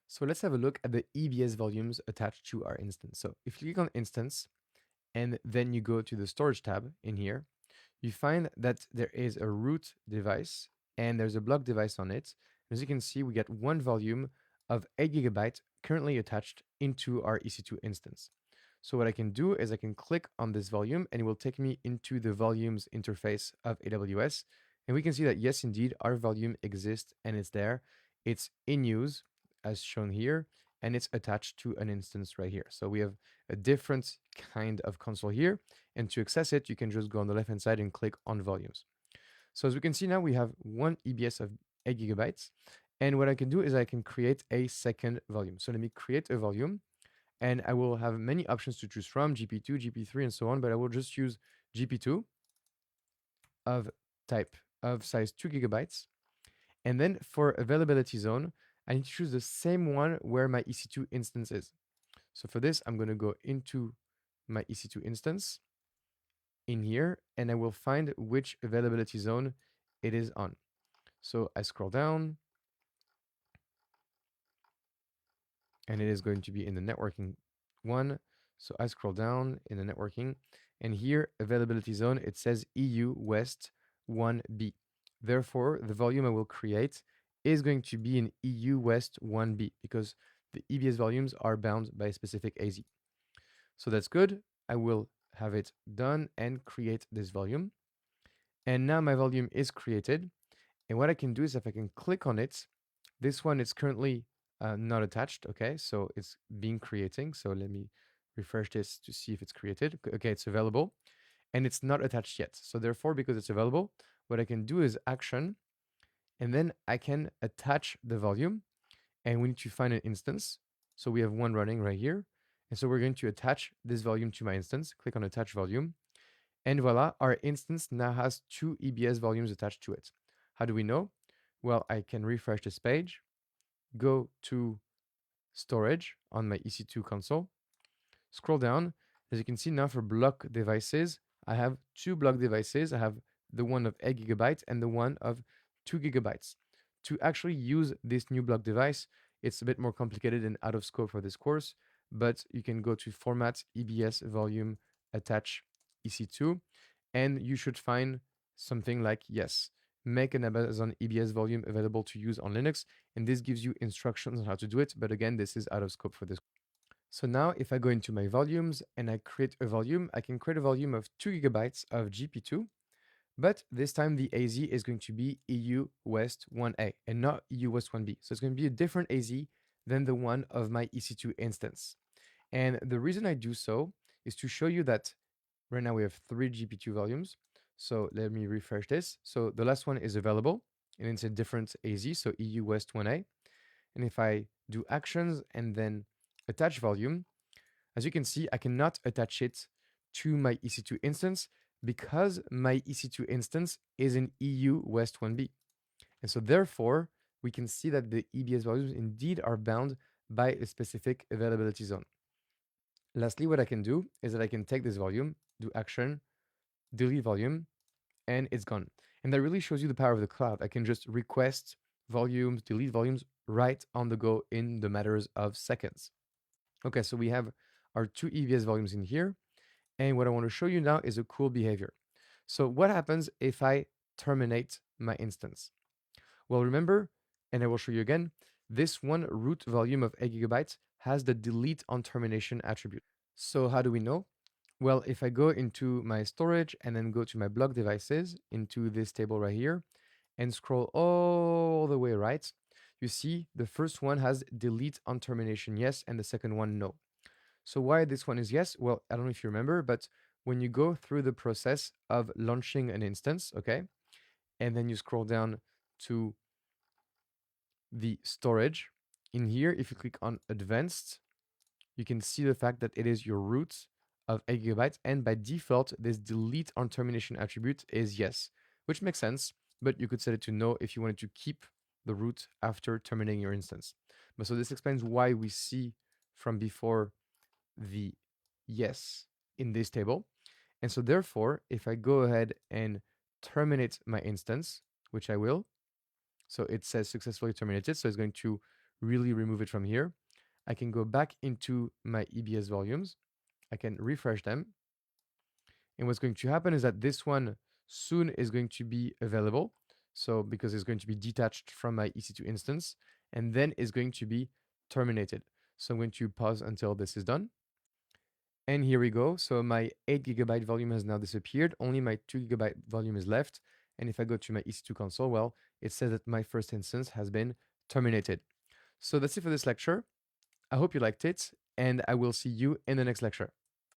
So let's have a look at the EBS volumes attached to our instance. So if you click on instance and then you go to the storage tab in here, you find that there is a root device and there's a block device on it. As you can see, we get one volume of 8 GB currently attached into our EC2 instance. So what I can do is I can click on this volume and it will take me into the volumes interface of AWS. And we can see that yes, indeed, our volume exists and it's there. It's in use as shown here, and it's attached to an instance right here. So we have a different kind of console here. And to access it, you can just go on the left-hand side and click on volumes. So as we can see now, we have one EBS of 8 GB. And what I can do is I can create a second volume. So let me create a volume. And I will have many options to choose from, GP2, GP3, and so on. But I will just use GP2 of type of size 2 GB. And then for availability zone, I need to choose the same one where my EC2 instance is. So for this, I'm going to go into my EC2 instance in here, and I will find which availability zone it is on. So I scroll down, and it is going to be in the networking one. So I scroll down in the networking, and here, availability zone, it says EU West 1B. Therefore, the volume I will create is going to be in EU West 1B because the EBS volumes are bound by a specific AZ. So that's good. I will have it done and create this volume. And now my volume is created. And what I can do is if I can click on it, this one is currently not attached. Okay, so it's being creating. So let me refresh this to see if it's created. Okay, it's available and it's not attached yet. So therefore, because it's available, what I can do is action, and then I can attach the volume, and we need to find an instance. So we have one running right here. And so we're going to attach this volume to my instance, click on attach volume, and voila, our instance now has two EBS volumes attached to it. How do we know? Well, I can refresh this page, go to storage on my EC2 console, scroll down. As you can see now for block devices, I have two block devices. I have the one of 8 GB and the one of 2 GB. To actually use this new block device, it's a bit more complicated and out of scope for this course, but you can go to Format, EBS Volume, Attach EC2, and you should find something like, yes, make an Amazon EBS volume available to use on Linux, and this gives you instructions on how to do it, but again, this is out of scope for this. So now if I go into my volumes and I create a volume, I can create a volume of 2 GB of GP2, but this time the AZ is going to be EU West 1A and not EU West 1B. So it's going to be a different AZ than the one of my EC2 instance. And the reason I do so is to show you that right now we have 3 GP2 volumes. So let me refresh this. So the last one is available and it's a different AZ, so EU West 1A. And if I do actions and then attach volume, as you can see, I cannot attach it to my EC2 instance because my EC2 instance is in EU West 1B. And so therefore, we can see that the EBS volumes indeed are bound by a specific availability zone. Lastly, what I can do is that I can take this volume, do action, delete volume, and it's gone. And that really shows you the power of the cloud. I can just request volumes, delete volumes right on the go in the matters of seconds. Okay, so we have our two EBS volumes in here. And what I want to show you now is a cool behavior. So what happens if I terminate my instance? Well, remember, and I will show you again, this one root volume of 8 GB has the delete on termination attribute. So how do we know? Well, if I go into my storage and then go to my block devices into this table right here and scroll all the way right, you see the first one has delete on termination yes, and the second one no. So why this one is yes? Well, I don't know if you remember, but when you go through the process of launching an instance, okay, and then you scroll down to the storage, in here, if you click on advanced, you can see the fact that it is your root of 8 GB, and by default, this delete on termination attribute is yes, which makes sense, but you could set it to no if you wanted to keep the root after terminating your instance. But so this explains why we see from before the yes in this table. And so therefore, if I go ahead and terminate my instance, which I will, so it says successfully terminated, so it's going to really remove it from here. I can go back into my EBS volumes. I can refresh them. And what's going to happen is that this one soon is going to be available. So because it's going to be detached from my EC2 instance, and then it's going to be terminated. So I'm going to pause until this is done. And here we go. So my 8 GB volume has now disappeared. Only my 2 GB volume is left. And if I go to my EC2 console, well, it says that my first instance has been terminated. So that's it for this lecture. I hope you liked it, and I will see you in the next lecture.